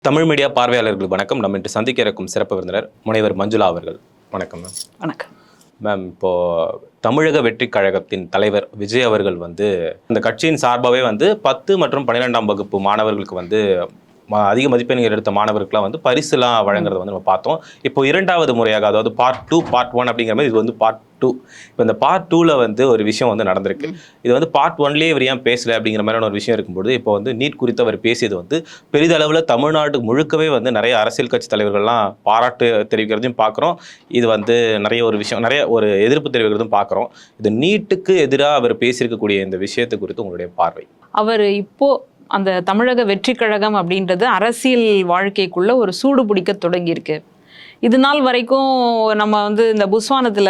Tamil media பார்வையாளர்கள் வணக்கம். நம்ம இன்று சந்திக்க இருக்கும் சிறப்பு விருந்தினர் முனைவர் மஞ்சுளா அவர்கள். வணக்கம் மேம். வணக்கம் மேம். இப்போது தமிழக வெற்றி கழகத்தின் தலைவர் விஜய் அவர்கள் இந்த கட்சியின் சார்பாகவே 10 மற்றும் 12ஆம் வகுப்பு மாணவர்களுக்கு அதிக மதிப்பெண்கள் எடுத்த மாணவர்களுக்குலாம் பரிசுலாம் வழங்குறத நம்ம பார்த்தோம். இப்போ 2வது முறையாக, அதாவது பார்ட் 2 பார்ட் 1 அப்படிங்கிற மாதிரி இது பார்ட் 2. இப்போ இந்த பார்ட் 2ல் ஒரு விஷயம் நடந்திருக்கு. இது பார்ட் 1லேயே இவர் ஏன் பேசலை அப்படிங்கிற மாதிரியான ஒரு விஷயம் இருக்கும்போது, இப்போ நீட் குறித்து அவர் பேசியது பெரிதளவில் தமிழ்நாடு முழுக்கவே நிறைய அரசியல் கட்சி தலைவர்கள்லாம் பாராட்டு தெரிவிக்கிறதையும் பார்க்குறோம். இது நிறைய ஒரு விஷயம், நிறைய ஒரு எதிர்ப்பு தெரிவிக்கிறதும் பார்க்குறோம். இது நீட்டுக்கு எதிராக அவர் பேசியிருக்கக்கூடிய இந்த விஷயத்தை குறித்து உங்களுடைய பார்வை? அவர் இப்போ அந்த தமிழக வெற்றி கழகம் அப்படின்றது அரசியல் வாழ்க்கைக்குள்ள ஒரு சூடு பிடிக்க தொடங்கியிருக்கு. இது நாள் வரைக்கும் நம்ம இந்த புஸ்வானத்தில்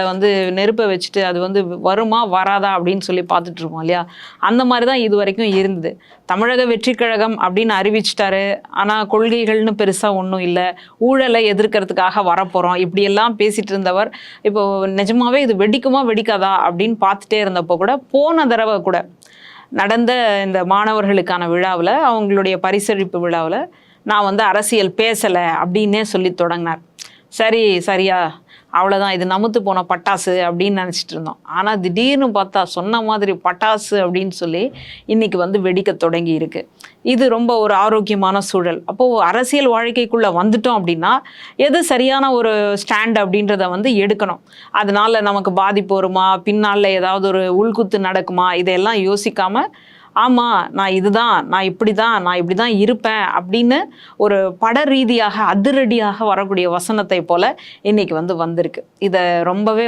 நெருப்பை வச்சுட்டு அது வருமா வராதா அப்படின்னு சொல்லி பார்த்துட்டு இருக்கோம் இல்லையா? அந்த மாதிரி தான் இது வரைக்கும் இருந்தது. தமிழக வெற்றி கழகம் அப்படின்னு அறிவிச்சிட்டாரு, ஆனால் கொள்கைகள்னு பெருசாக ஒன்றும் இல்லை, ஊழலை எதிர்க்கிறதுக்காக வரப்போகிறோம் இப்படியெல்லாம் பேசிகிட்டு இருந்தவர் இப்போ நிஜமாவே இது வெடிக்குமா வெடிக்காதா அப்படின்னு பார்த்துட்டே இருந்தப்போ கூட, போன தடவை கூட நடந்த இந்த மாணவர்களுக்கான விழாவில், அவங்களுடைய பரிசளிப்பு விழாவில் நான் அரசியல் பேசலை அப்படின்னே சொல்லி தொடங்கினார். சரியா அவ்வளோதான், இது நமுத்து போன பட்டாசு அப்படின்னு நினச்சிட்டு இருந்தோம். ஆனால் திடீர்னு பார்த்தா சொன்ன மாதிரி பட்டாசு அப்படின்னு சொல்லி இன்றைக்கி வெடிக்க தொடங்கி இருக்கு. இது ரொம்ப ஒரு ஆரோக்கியமான சூழல். அப்போது அரசியல் வாழ்க்கைக்குள்ளே வந்துட்டோம் அப்படின்னா எது சரியான ஒரு ஸ்டாண்ட் அப்படின்றத எடுக்கணும். அதனால் நமக்கு பாதிப்பு வருமா, பின்னால் ஏதாவது ஒரு உள்குத்து நடக்குமா, இதையெல்லாம் யோசிக்காமல் ஆமாம் நான் இப்படி தான் இருப்பேன் அப்படின்னு ஒரு பட ரீதியாக அதிரடியாக வரக்கூடிய வசனத்தை போல் இன்றைக்கி வந்திருக்கு. இதை ரொம்பவே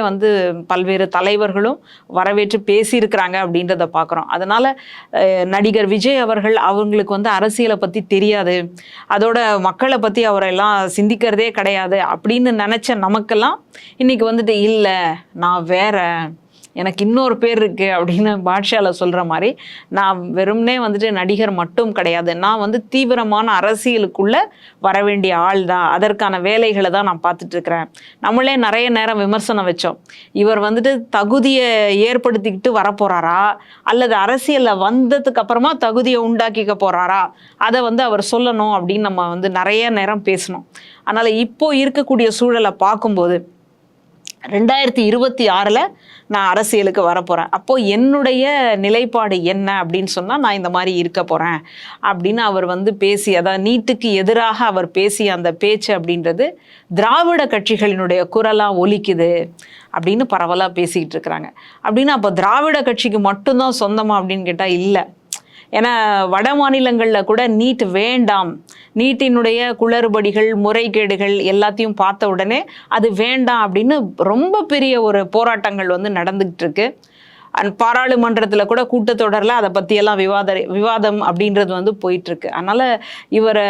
பல்வேறு தலைவர்களும் வரவேற்று பேசியிருக்கிறாங்க அப்படின்றத பார்க்குறோம். அதனால் நடிகர் விஜய் அவங்களுக்கு அரசியலை பற்றி தெரியாது, அதோட மக்களை பற்றி அவரெல்லாம் சிந்திக்கிறதே கிடையாது அப்படின்னு நினச்ச நமக்கெல்லாம் இன்றைக்கி இல்லை நான் வேற, எனக்கு இன்னொரு பேர் இருக்குது அப்படின்னு பாட்ஷாவில் சொல்கிற மாதிரி, நான் வெறும்னே நடிகர் மட்டும் கிடையாது, நான் தீவிரமான அரசியலுக்குள்ளே வர வேண்டிய ஆள் தான், அதற்கான வேலைகளை தான் நான் பார்த்துட்ருக்கிறேன். நம்மளே நிறைய நேரம் விமர்சனம் வச்சோம், இவர் தகுதியை ஏற்படுத்திக்கிட்டு வரப்போகிறாரா அல்லது அரசியலில் வந்ததுக்கு அப்புறமா தகுதியை உண்டாக்கிக்க போகிறாரா, அதை அவர் சொல்லணும் அப்படின்னு நம்ம நிறைய நேரம் பேசணும். அதனால் இப்போது இருக்கக்கூடிய சூழலை பார்க்கும்போது 2026 நான் அரசியலுக்கு வரப்போகிறேன். அப்போது என்னுடைய நிலைப்பாடு என்ன அப்படின்னு சொன்னால், நான் இந்த மாதிரி இருக்க போகிறேன் அப்படின்னு அவர் பேசி, அதாவது நீட்டுக்கு எதிராக அவர் பேசிய அந்த பேச்சு அப்படின்றது திராவிட கட்சிகளினுடைய குரலாக ஒலிக்குது அப்படின்னு பரவலாக பேசிக்கிட்டு இருக்கிறாங்க. அப்படின்னா அப்போ திராவிட கட்சிக்கு மட்டும்தான் சொந்தமா அப்படின்னு கேட்டால் இல்லை. ஏன்னா வட மாநிலங்களில் கூட நீட் வேண்டாம், நீட்டினுடைய குளறுபடிகள் முறைகேடுகள் எல்லாத்தையும் பார்த்த உடனே அது வேண்டாம் அப்படின்னு ரொம்ப பெரிய ஒரு போராட்டங்கள் நடந்துகிட்டு இருக்கு. பாராளுமன்றத்தில் கூட கூட்டத்தொடரில் அதை பற்றியெல்லாம் விவாதம் அப்படின்றது போயிட்டுருக்கு. அதனால் இவரை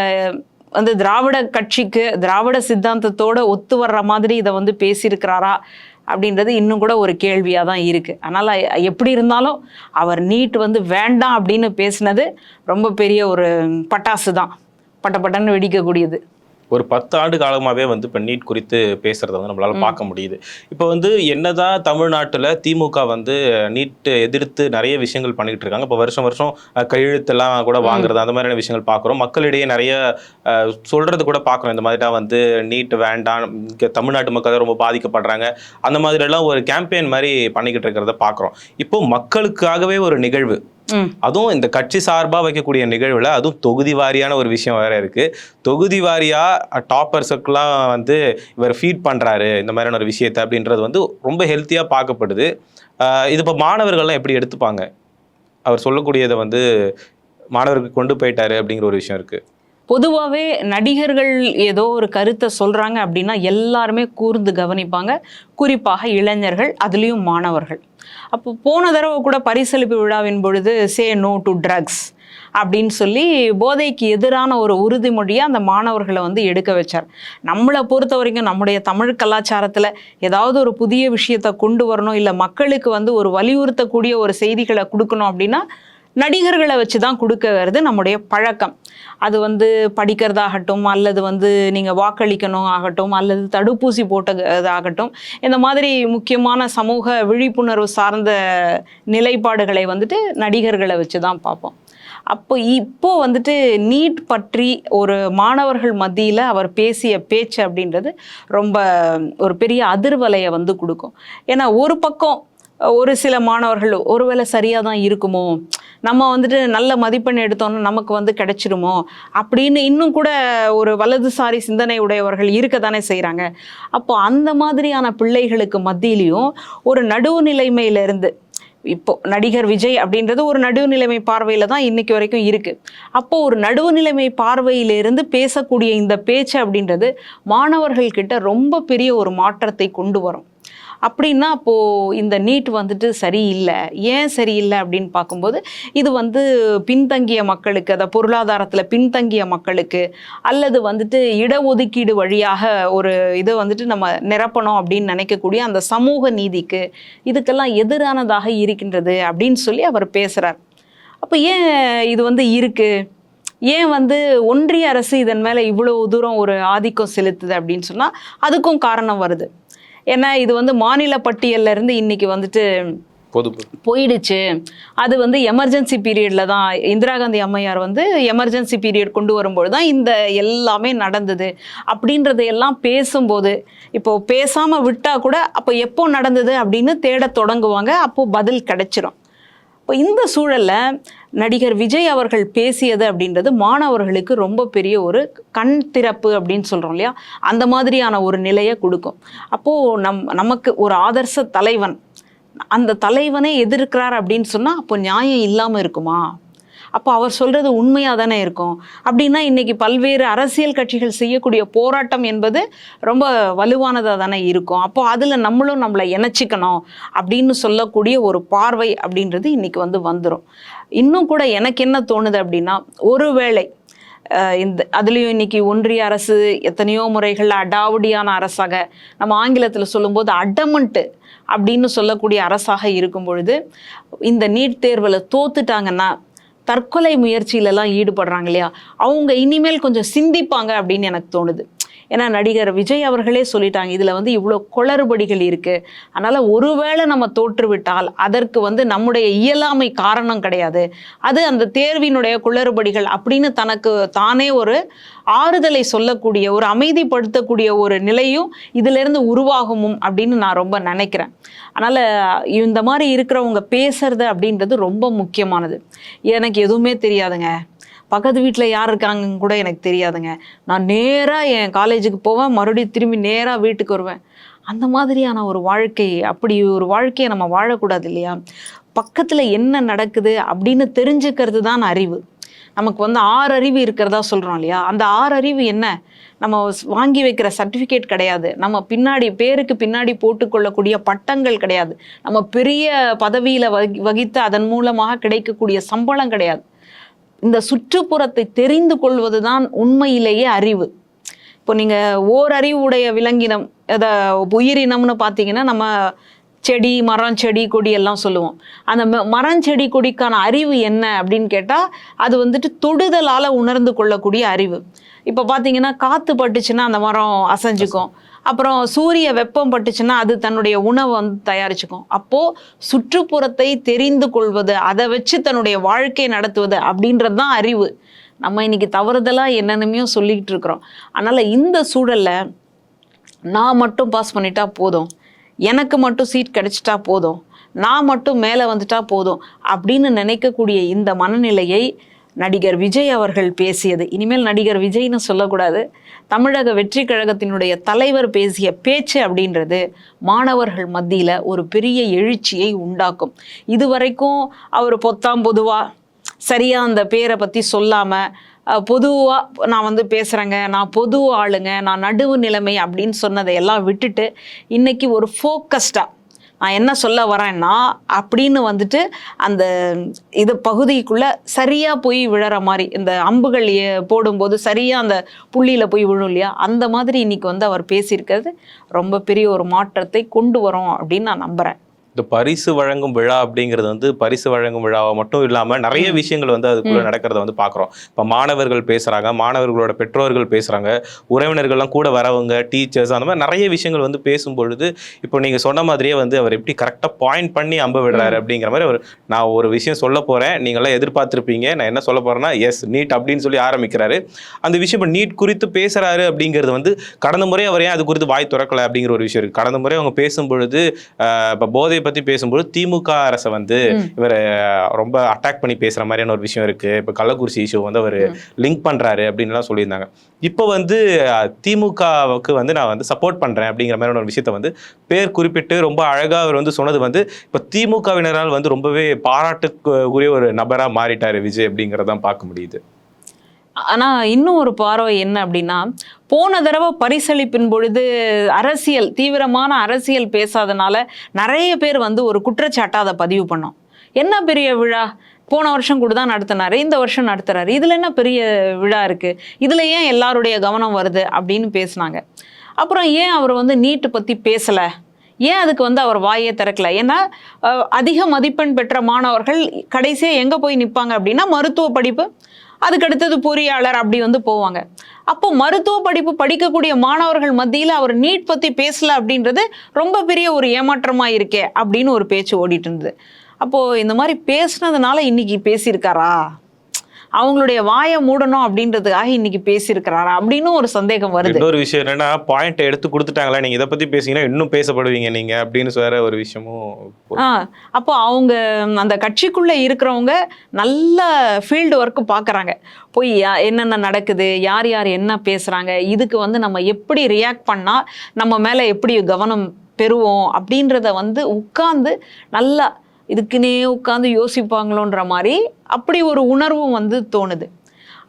திராவிட கட்சிக்கு திராவிட சித்தாந்தத்தோடு ஒத்து வர்ற மாதிரி இதை பேசியிருக்கிறாரா அப்படின்றது இன்னும் கூட ஒரு கேள்வியாக தான் இருக்குது. அதனால் எப்படி இருந்தாலும் அவர் நீட் வேண்டாம் அப்படின்னு பேசினது ரொம்ப பெரிய ஒரு பட்டாசு தான், பட்டன்னு வெடிக்கக்கூடியது. ஒரு 10 ஆண்டு காலமாகவே இப்போ நீட் குறித்து பேசுகிறத நம்மளால் பார்க்க முடியுது. இப்போ என்னதான் தமிழ்நாட்டில் திமுக நீட் எதிர்த்து நிறைய விஷயங்கள் பண்ணிக்கிட்டு இருக்காங்க. இப்போ வருஷம் கையெழுத்தெல்லாம் கூட வாங்குறது, அந்த மாதிரியான விஷயங்கள் பார்க்குறோம். மக்களிடையே நிறைய சொல்கிறது கூட பார்க்குறோம். இந்த மாதிரி தான் நீட் வேண்டாம், தமிழ்நாட்டு மக்கள் ரொம்ப பாதிக்கப்படுறாங்க, அந்த மாதிரிலாம் ஒரு கேம்பெயின் மாதிரி பண்ணிக்கிட்டு இருக்கிறத பார்க்குறோம். இப்போ மக்களுக்காகவே ஒரு நிகழ்வு, அதுவும் இந்த கட்சி சார்பாக வைக்கக்கூடிய நிகழ்வில், அதுவும் தொகுதி வாரியான ஒரு விஷயம் வேற இருக்கு. தொகுதி வாரியா டாப்பர்ஸுக்கெல்லாம் இவர் ஃபீட் பண்றாரு இந்த மாதிரியான ஒரு விஷயத்தை அப்படின்றது ரொம்ப ஹெல்த்தியா பார்க்கப்படுது. இது இப்போ மாணவர்கள்லாம் எப்படி எடுத்துப்பாங்க? அவர் சொல்லக்கூடியதை மாணவர்களுக்கு கொண்டு போயிட்டாரு அப்படிங்கிற ஒரு விஷயம் இருக்கு. பொதுவாகவே நடிகர்கள் ஏதோ ஒரு கருத்தை சொல்கிறாங்க அப்படின்னா எல்லாருமே கூர்ந்து கவனிப்பாங்க, குறிப்பாக இளைஞர்கள், அதுலேயும் மாணவர்கள். அப்போ போன தடவை கூட பரிசளிப்பு விழாவின் பொழுது சே நோ டு ட்ரக்ஸ் அப்படின்னு சொல்லி போதைக்கு எதிரான ஒரு உறுதிமொழியை அந்த மாணவர்களை எடுக்க வச்சார். நம்மளை பொறுத்த வரைக்கும் நம்முடைய தமிழ் கலாச்சாரத்தில் ஏதாவது ஒரு புதிய விஷயத்தை கொண்டு வரணும், இல்லை மக்களுக்கு ஒரு வலியுறுத்தக்கூடிய ஒரு செய்திகளை கொடுக்கணும் அப்படின்னா நடிகர்களை வச்சு தான் கொடுக்க வருது நம்முடைய பழக்கம். அது படிக்கிறதாகட்டும், அல்லது நீங்கள் வாக்களிக்கணும் ஆகட்டும், அல்லது தடுப்பூசி போட்டதாகட்டும், இந்த மாதிரி முக்கியமான சமூக விழிப்புணர்வு சார்ந்த நிலைப்பாடுகளை நடிகர்களை வச்சு தான் பார்ப்போம். அப்போ இப்போ வந்துட்டு நீட் பற்றி ஒரு மாணவர்கள் மத்தியில் அவர் பேசிய பேச்சு அப்படின்றது ரொம்ப ஒரு பெரிய அதிர்வலையை வந்து கொடுக்கும். ஏன்னா ஒரு பக்கம் ஒரு சில மாணவர்கள் ஒருவேளை சரியாக தான் இருக்குமோ, நம்ம வந்துட்டு நல்ல மதிப்பெண் எடுத்தோம்னா நமக்கு வந்து கிடைச்சிருமோ அப்படின்னு இன்னும் கூட ஒரு வலதுசாரி சிந்தனை உடையவர்கள் இருக்க தானே செய்கிறாங்க. அப்போ அந்த மாதிரியான பிள்ளைகளுக்கு மத்தியிலையும் ஒரு நடுவு நிலைமையிலிருந்து இப்போ நடிகர் விஜய் அப்படின்றது ஒரு நடுவுநிலைமை பார்வையில தான் இன்னைக்கு வரைக்கும் இருக்கு. அப்போ ஒரு நடுவுநிலைமை பார்வையிலிருந்து பேசக்கூடிய இந்த பேச்சு அப்படின்றது மாணவர்கள் கிட்ட ரொம்ப பெரிய ஒரு மாற்றத்தை கொண்டு வரும். அப்படின்னா அப்போது இந்த நீட் வந்துட்டு சரியில்லை. ஏன் சரியில்லை அப்படின்னு பார்க்கும்போது இது வந்து பின்தங்கிய மக்களுக்கு, அதை பொருளாதாரத்தில் பின்தங்கிய மக்களுக்கு அல்லது வந்துட்டு இடஒதுக்கீடு வழியாக ஒரு இதை வந்துட்டு நம்ம நிரப்பணும் அப்படின்னு நினைக்கக்கூடிய அந்த சமூக நீதிக்கு இதுக்கெல்லாம் எதிரானதாக இருக்கின்றது அப்படின்னு சொல்லி அவர் பேசுகிறார். அப்போ ஏன் இது வந்து இருக்குது, ஏன் வந்து ஒன்றிய அரசு இதன் மேலே இவ்வளோ தூரம் ஒரு ஆதிக்கம் செலுத்துது அப்படின்னு சொன்னால் அதுக்கும் காரணம் வருது. ஏன்னா இது வந்து மாநில பட்டியல்ல இருந்து இன்னைக்கு வந்துட்டு போயிடுச்சு. அது வந்து எமர்ஜென்சி பீரியடில் தான் இந்திரா காந்தி அம்மையார் வந்து எமர்ஜென்சி பீரியட் கொண்டு வரும்போது தான் இந்த எல்லாமே நடந்தது அப்படின்றதையெல்லாம் பேசும்போது, இப்போது பேசாமல் விட்டால் கூட அப்போ எப்போ நடந்தது அப்படின்னு தேட தொடங்குவாங்க. அப்போது பதில் கிடைச்சிரும். இப்போ இந்த சூழலில் நடிகர் விஜய் அவர்கள் பேசியது அப்படின்றது மாணவர்களுக்கு ரொம்ப பெரிய ஒரு கண் திறப்பு அப்படின்னு சொல்கிறோம் இல்லையா, அந்த மாதிரியான ஒரு நிலையை கொடுக்கும். அப்போது நமக்கு ஒரு ஆதர்ச தலைவன், அந்த தலைவனை எதிர்க்கிறார் அப்படின்னு சொன்னால் அப்போ நியாயம் இல்லாமல் இருக்குமா? அப்போ அவர் சொல்கிறது உண்மையாக தானே இருக்கும். அப்படின்னா இன்றைக்கி பல்வேறு அரசியல் கட்சிகள் செய்யக்கூடிய போராட்டம் என்பது ரொம்ப வலுவானதாக தானே இருக்கும். அப்போ அதில் நம்மளும் நம்மளை இணைச்சிக்கணும் அப்படின்னு சொல்லக்கூடிய ஒரு பார்வை அப்படின்றது இன்றைக்கி வந்துடும். இன்னும் கூட எனக்கு என்ன தோணுது அப்படின்னா, ஒருவேளை அதுலேயும் இன்னைக்கு ஒன்றிய அரசு எத்தனையோ முறைகள் அடாவடியான அரசாக, நம்ம ஆங்கிலத்தில் சொல்லும்போது அடமண்ட்டு அப்படின்னு சொல்லக்கூடிய அரசாக இருக்கும் பொழுது இந்த நீட் தேர்வில் தோத்துட்டாங்கன்னா தற்கொலை முயற்சியிலலாம் ஈடுபடுறாங்க இல்லையா, அவங்க இனிமேல் கொஞ்சம் சிந்திப்பாங்க அப்படின்னு எனக்கு தோணுது. ஏன்னா நடிகர் விஜய் அவர்களே சொல்லிட்டாங்க, இதில் வந்து இவ்வளோ குளறுபடிகள் இருக்குது, அதனால் ஒருவேளை நம்ம தோற்றுவிட்டால் அதற்கு வந்து நம்முடைய இயலாமை காரணம் கிடையாது, அது அந்த தேர்வினுடைய குளறுபடிகள் அப்படின்னு தனக்கு தானே ஒரு ஆறுதலை சொல்லக்கூடிய, ஒரு அமைதிப்படுத்தக்கூடிய ஒரு நிலையும் இதிலிருந்து உருவாகுமும் அப்படின்னு நான் ரொம்ப நினைக்கிறேன். அதனால் இந்த மாதிரி இருக்கிறவங்க பேசுறது அப்படின்றது ரொம்ப முக்கியமானது. எனக்கு எதுவுமே தெரியாதுங்க, பக்கத்து வீட்டில் யார் இருக்காங்கன்னு கூட எனக்கு தெரியாதுங்க, நான் நேராக என் காலேஜுக்கு போவேன், மறுபடியும் திரும்பி நேராக வீட்டுக்கு வருவேன், அந்த மாதிரியான ஒரு வாழ்க்கை, அப்படி ஒரு வாழ்க்கையை நம்ம வாழக்கூடாது இல்லையா. பக்கத்தில் என்ன நடக்குது அப்படின்னு தெரிஞ்சுக்கிறது தான் அறிவு. நமக்கு வந்து 6 அறிவு இருக்கிறதா சொல்கிறோம் இல்லையா, அந்த 6 அறிவு என்ன, நம்ம வாங்கி வைக்கிற சர்டிஃபிகேட் கிடையாது, நம்ம பின்னாடி பேருக்கு பின்னாடி போட்டுக்கொள்ளக்கூடிய பட்டங்கள் கிடையாது, நம்ம பெரிய பதவியில் வகித்து அதன் மூலமாக கிடைக்கக்கூடிய சம்பளம் கிடையாது. இந்த சுற்றுப்புறத்தை தெரிந்து கொள்வது தான் உண்மையிலேயே அறிவு. இப்போ நீங்கள் ஓரறிவு உடைய விலங்கினம், உயிரினம்னு பார்த்தீங்கன்னா நம்ம செடி, மரம், செடி, கொடி எல்லாம் சொல்லுவோம். அந்த மரம், செடி, கொடிக்கான அறிவு என்ன அப்படின்னு கேட்டால் அது வந்துட்டு தொடுதலால் உணர்ந்து கொள்ளக்கூடிய அறிவு. இப்போ பார்த்தீங்கன்னா காற்று பட்டுச்சுன்னா அந்த மரம் அசைஞ்சுக்கும், அப்புறம் சூரிய வெப்பம் பட்டுச்சுன்னா அது தன்னுடைய உணவை வந்து தயாரிச்சுக்கும். அப்போது சுற்றுப்புறத்தை தெரிந்து கொள்வது, அதை வச்சு தன்னுடைய வாழ்க்கை நடத்துவது அப்படின்றது தான் அறிவு. நம்ம இன்னைக்கு தவறுதலாக என்னென்னமையோ சொல்லிக்கிட்டு இருக்கிறோம். அதனால் இந்த சூழலில் நான் மட்டும் பாஸ் பண்ணிட்டா போதும், எனக்கு மட்டும் சீட் கிடைச்சிட்டா போதும், நான் மட்டும் மேலே வந்துட்டா போதும் அப்படின்னு நினைக்கக்கூடிய இந்த மனநிலையை நடிகர் விஜய் அவர்கள் பேசியது, இனிமேல் நடிகர் விஜய்னு சொல்லக்கூடாது, தமிழக வெற்றி கழகத்தினுடைய தலைவர் பேசிய பேச்சு அப்படின்றது மாணவர்கள் மத்தியில் ஒரு பெரிய எழுச்சியை உண்டாக்கும். இதுவரைக்கும் அவர் பொதுவாக சரியாக அந்த பேரை பற்றி சொல்லாமல் பொதுவாக நான் வந்து பேசுகிறேங்க, நான் பொது ஆளுங்க, நான் நடுவு நிலைமை அப்படின்னு சொன்னதையெல்லாம் விட்டுட்டு இன்னைக்கு ஒரு ஃபோக்கஸ்டாக நான் என்ன சொல்ல வரேன்னா அப்படின்னு வந்துட்டு அந்த இது பகுதிக்குள்ளே சரியாக போய் விழற மாதிரி, இந்த அம்புகள் போடும்போது சரியாக அந்த புள்ளியில் போய் விழும் இல்லையா, அந்த மாதிரி இன்னைக்கு வந்து அவர் பேசியிருக்கிறது ரொம்ப பெரிய ஒரு மாற்றத்தை கொண்டு வரும் அப்படின்னு நான் நம்புகிறேன். இந்த இந்த பரிசு வழங்கும் விழா அப்படிங்கிறது வந்து பரிசு வழங்கும் விழாவை மட்டும் இல்லாம நிறைய விஷயங்கள் வந்து அதுக்குள்ள நடக்கிறத வந்து பாக்குறோம். இப்ப மாணவர்கள் பேசுறாங்க, மாணவர்களோட பெற்றோர்கள் பேசுறாங்க, உறவினர்கள்லாம் கூட வரவங்க, டீச்சர்ஸ், அந்த மாதிரி நிறைய விஷயங்கள் வந்து பேசும்பொழுது இப்போ நீங்க சொன்ன மாதிரியே வந்து அவர் எப்படி கரெக்டா பாயிண்ட் பண்ணி அம்ப விடுறாரு அப்படிங்கிற மாதிரி நான் ஒரு விஷயம் சொல்ல போறேன், நீங்களாம் எதிர்பார்த்திருப்பீங்க, நான் என்ன சொல்ல போறேன்னா எஸ் நீட் அப்படின்னு சொல்லி ஆரம்பிக்கிறாரு. அந்த விஷயம் நீட் குறித்து பேசுறாரு அப்படிங்கிறது வந்து கடந்த முறை அவர் ஏன் அது குறித்து வாய் திறக்கல அப்படிங்கிற ஒரு விஷயம் இருக்கு. கடந்த முறை அவங்க பேசும்பொழுது இப்போ போதையை பற்றி பேசும்போது திமுக அரசை வந்து இவரை ரொம்ப அட்டாக் பண்ணி பேசுகிற மாதிரியான ஒரு விஷயம் இருக்குது. இப்போ கள்ளக்குறிச்சி இஷ்யூ வந்து அவர் லிங்க் பண்ணுறாரு அப்படின்லாம் சொல்லியிருந்தாங்க. இப்போ வந்து திமுகவுக்கு வந்து நான் வந்து சப்போர்ட் பண்ணுறேன் அப்படிங்கிற மாதிரியான ஒரு விஷயத்த வந்து பேர் குறிப்பிட்டு ரொம்ப அழகாக அவர் வந்து சொன்னது வந்து இப்போ திமுகவினரால் வந்து ரொம்பவே பாராட்டுக்குரிய ஒரு நபராக மாறிட்டார் விஜய் அப்படிங்கிறதான் பார்க்க முடியுது. ஆனா இன்னும் ஒரு பார்வை என்ன அப்படின்னா, போன தடவை பரிசளிப்பின் பொழுது தீவிரமான அரசியல் பேசாதனால நிறைய பேர் வந்து ஒரு குற்றச்சாட்டை அதை பதிவு பண்ணோம். என்ன பெரிய விழா, போன வருஷம் கூட தான் நடத்தினாரு, இந்த வருஷம் நடத்துறாரு, இதுல என்ன பெரிய விழா இருக்கு, இதுல ஏன் எல்லாருடைய கவனம் வருது அப்படின்னு பேசினாங்க. அப்புறம் ஏன் அவர் வந்து நீட்டு பத்தி பேசல, ஏன் அதுக்கு வந்து அவர் வாயே திறக்கல? ஏன்னா அதிக மதிப்பெண் பெற்ற மாணவர்கள் கடைசியா எங்க போய் நிற்பாங்க அப்படின்னா மருத்துவ படிப்பு, அதுக்கு அடுத்தது பொறியாளர், அப்படி வந்து போவாங்க. அப்போ மருத்துவ படிப்பு படிக்கக்கூடிய மாணவர்கள் மத்தியில் அவர் நீட் பத்தி பேசல அப்படின்றது ரொம்ப பெரிய ஒரு ஏமாற்றமா இருக்கே அப்படின்னு ஒரு பேச்சு ஓடிட்டு இருந்தது. அப்போ இந்த மாதிரி பேசுனதுனால இன்னைக்கு பேசியிருக்காரா, அவங்களுடைய வாயை மூடணும் அப்படின்றதுக்காக இன்னைக்கு பேசியிருக்கிறாரா அப்படின்னு ஒரு சந்தேகம் வருது. இன்னொரு விஷயம் என்னன்னா, பாயிண்ட் எடுத்து கொடுத்துட்டாங்களா, நீங்க இதை பத்தி பேசிங்கன்னா இன்னும் பேசப்படுவீங்க நீங்க அப்படின்னு வேற ஒரு விஷயமும். அப்போ அவங்க அந்த கட்சிக்குள்ள இருக்கிறவங்க நல்ல ஃபீல்டு ஒர்க் பார்க்குறாங்க. போய் என்னென்ன நடக்குது, யார் யார் என்ன பேசுறாங்க, இதுக்கு வந்து நம்ம எப்படி ரியாக்ட் பண்ணா நம்ம மேல எப்படி கவனம் பெறுவோம் அப்படின்றத வந்து உட்கார்ந்து நல்லா இதுக்குன்னே உட்காந்து யோசிப்பாங்களோன்ற மாதிரி அப்படி ஒரு உணர்வும் வந்து தோணுது.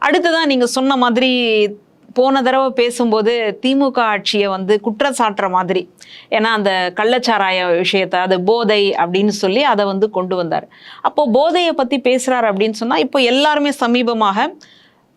அடுத்ததான் நீங்க சொன்ன மாதிரி போன தடவை பேசும்போது திமுக ஆட்சியை வந்து குற்றச்சாட்டுற மாதிரி, ஏன்னா அந்த கள்ளச்சாராய விஷயத்தை அது போதை அப்படின்னு சொல்லி அதை வந்து கொண்டு வந்தார். அப்போ போதையை பத்தி பேசுறாரு அப்படின்னு சொன்னா இப்போ எல்லாருமே சமீபமாக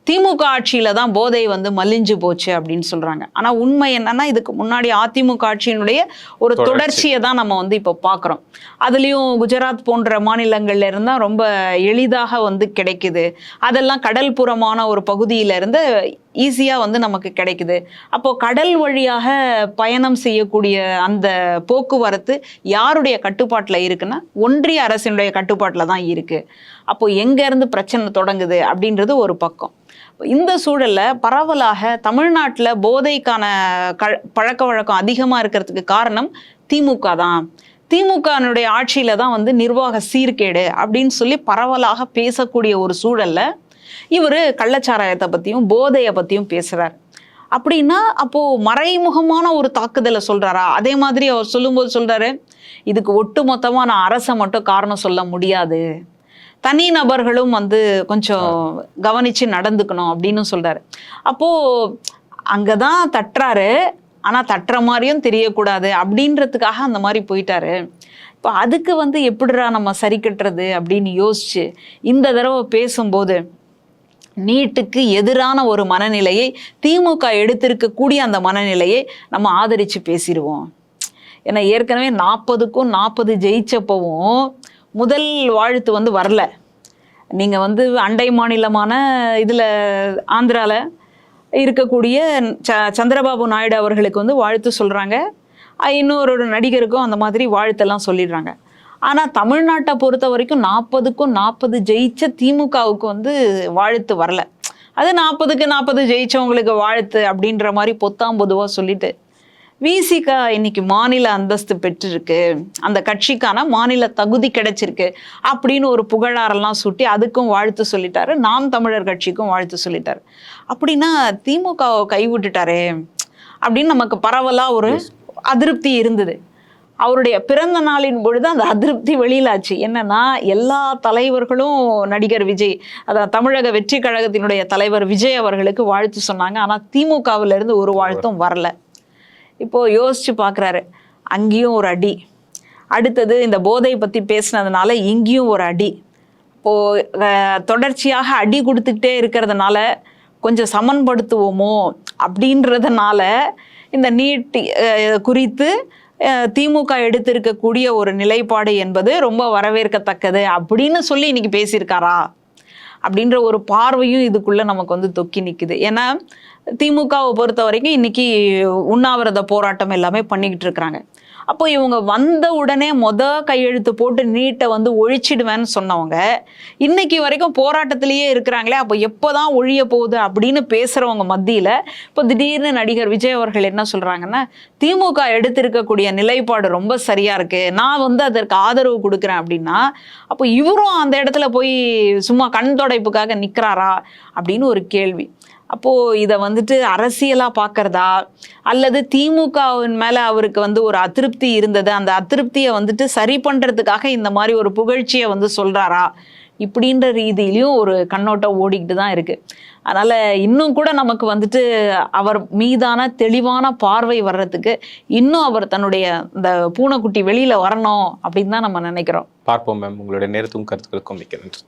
திமுக ஆட்சியில தான் போதை வந்து மலிஞ்சு போச்சு அப்படின்னு சொல்றாங்க. ஆனா உண்மை என்னன்னா, இதுக்கு முன்னாடி அதிமுக ஆட்சியினுடைய ஒரு தொடர்ச்சியை தான் நம்ம வந்து இப்போ பார்க்குறோம். அதுலேயும் குஜராத் போன்ற மாநிலங்கள்ல இருந்தா ரொம்ப எளிதாக வந்து கிடைக்குது. அதெல்லாம் கடல் புறமான ஒரு பகுதியில இருந்து ஈஸியாக வந்து நமக்கு கிடைக்குது. அப்போ கடல் வழியாக பயணம் செய்யக்கூடிய அந்த போக்குவரத்து யாருடைய கட்டுப்பாட்டில் இருக்குன்னா ஒன்றிய அரசினுடைய கட்டுப்பாட்டில் தான் இருக்கு. அப்போ எங்கேருந்து பிரச்சனை தொடங்குது அப்படின்றது ஒரு பக்கம். இந்த சூழல்ல பரவலாக தமிழ்நாட்டில் போதைக்கான பழக்க வழக்கம் அதிகமாக இருக்கிறதுக்கு காரணம் திமுக தான். திமுகனுடைய ஆட்சியில தான் வந்து நிர்வாக சீர்கேடு அப்படின்னு சொல்லி பரவலாக பேசக்கூடிய ஒரு சூழல்ல இவர் கள்ளச்சாராயத்தை பற்றியும் போதையை பற்றியும் பேசுகிறார். அப்படின்னா அப்போ மறைமுகமான ஒரு தாக்குதலை சொல்றாரா? அதே மாதிரி அவர் சொல்லும்போது சொல்றாரு, இதுக்கு ஒட்டு மொத்தமாக நான் அரசை மட்டும் காரணம் சொல்ல முடியாது, தனி நபர்களும் வந்து கொஞ்சம் கவனிச்சு நடந்துக்கணும் அப்படின்னு சொல்றாரு. அப்போ அங்கதான் தட்டுறாரு, ஆனா தட்டுற மாதிரியும் தெரியக்கூடாது அப்படின்றதுக்காக அந்த மாதிரி போயிட்டாரு. இப்போ அதுக்கு வந்து எப்படிடா நம்ம சரி கட்டுறது அப்படின்னு யோசிச்சு இந்த தடவை பேசும்போது நீட்டுக்கு எதிரான ஒரு மனநிலையை திமுக எடுத்திருக்கக்கூடிய அந்த மனநிலையை நம்ம ஆதரித்து பேசிடுவோம். ஏன்னா ஏற்கனவே 40க்கும் 40 ஜெயிச்சப்பவும் முதல் வாழ்த்து வந்து வரல. நீங்கள் வந்து அண்டை மாநிலமான இதில் ஆந்திராவில் இருக்கக்கூடிய சந்திரபாபு நாயுடு அவர்களுக்கு வந்து வாழ்த்து சொல்கிறாங்க, இன்னொரு நடிகருக்கும் அந்த மாதிரி வாழ்த்தெல்லாம் சொல்லிடுறாங்க. ஆனால் தமிழ்நாட்டை பொறுத்த வரைக்கும் 40க்கும் 40 ஜெயிச்ச திமுகவுக்கு வந்து வாழ்த்து வரல. அது 40க்கு 40 ஜெயிச்சவங்களுக்கு வாழ்த்து அப்படின்ற மாதிரி பொத்தாம் பொதுவாக சொல்லிட்டு விசிக இன்னைக்கு மாநில அந்தஸ்து பெற்றிருக்கு, அந்த கட்சிக்கான மாநில தகுதி கிடைச்சிருக்கு அப்படின்னு ஒரு புகழாரெல்லாம் சுட்டி அதுக்கும் வாழ்த்து சொல்லிட்டாரு. நாம் தமிழர் கட்சிக்கும் வாழ்த்து சொல்லிட்டாரு. அப்படின்னா திமுகவை கைவிட்டுட்டாரே அப்படின்னு நமக்கு பரவலாக ஒரு அதிருப்தி இருந்தது. அவருடைய பிறந்த நாளின் பொழுது அந்த அதிருப்தி வெளியிலாச்சு. என்னன்னா எல்லா தலைவர்களும் நடிகர் விஜய், அதாவது தமிழக வெற்றி கழகத்தினுடைய தலைவர் விஜய் அவர்களுக்கு வாழ்த்து சொன்னாங்க. ஆனால் திமுகவில இருந்து ஒரு வாழ்த்தும் வரல. இப்போ யோசிச்சு பார்க்குறாரு, அங்கேயும் ஒரு அடி, அடுத்தது இந்த போதை பற்றி பேசினதுனால இங்கேயும் ஒரு அடி. இப்போது தொடர்ச்சியாக அடி கொடுத்துக்கிட்டே இருக்கிறதுனால கொஞ்சம் சமன்படுத்துவோமோ அப்படின்றதுனால இந்த நீட் குறித்து திமுக எடுத்திருக்கக்கூடிய ஒரு நிலைப்பாடு என்பது ரொம்ப வரவேற்கத்தக்கது அப்படின்னு சொல்லி இன்னைக்கு பேசியிருக்காரா அப்படின்ற ஒரு பார்வையும் இதுக்குள்ள நமக்கு வந்து தொக்கி நிற்குது. ஏன்னா திமுகவை பொறுத்த வரைக்கும் இன்னைக்கு உண்ணாவிரத போராட்டம் எல்லாமே பண்ணிக்கிட்டு இருக்கிறாங்க. அப்போ இவங்க வந்த உடனே கையெழுத்து போட்டு நீட்டை வந்து ஒழிச்சிடுவேன்னு சொன்னவங்க இன்னைக்கு வரைக்கும் போராட்டத்திலேயே இருக்கிறாங்களே. அப்போ எப்போதான் ஒழிய போகுது அப்படின்னு பேசுறவங்க மத்தியில் இப்போ திடீர்னு நடிகர் விஜய் அவர்கள் என்ன சொல்றாங்கன்னா, திமுக எடுத்திருக்கக்கூடிய நிலைப்பாடு ரொம்ப சரியா இருக்கு, நான் வந்து அதற்கு ஆதரவு கொடுக்குறேன் அப்படின்னா, அப்போ இவரும் அந்த இடத்துல போய் சும்மா கண் துடைப்புக்காக நிற்கிறாரா அப்படின்னு ஒரு கேள்வி. அப்போது இதை வந்துட்டு அரசியலாக பார்க்குறதா, அல்லது திமுகவின் மேலே அவருக்கு வந்து ஒரு அதிருப்தி இருந்தது, அந்த அதிருப்தியை வந்துட்டு சரி பண்ணுறதுக்காக இந்த மாதிரி ஒரு புகழ்ச்சியை வந்து சொல்கிறாரா, இப்படின்ற ரீதியிலையும் ஒரு கண்ணோட்டம் ஓடிக்கிட்டு தான் இருக்குது. அதனால் இன்னும் கூட நமக்கு வந்துட்டு அவர் மீதான தெளிவான பார்வை வர்றதுக்கு இன்னும் அவர் தன்னுடைய இந்த பூனைக்குட்டி வெளியில் வரணும் அப்படின்னு தான் நம்ம நினைக்கிறோம். பார்ப்போம் மேம். உங்களுடைய நேரத்துக்கும் கருத்துக்களுக்கும் மிக்க நன்றி.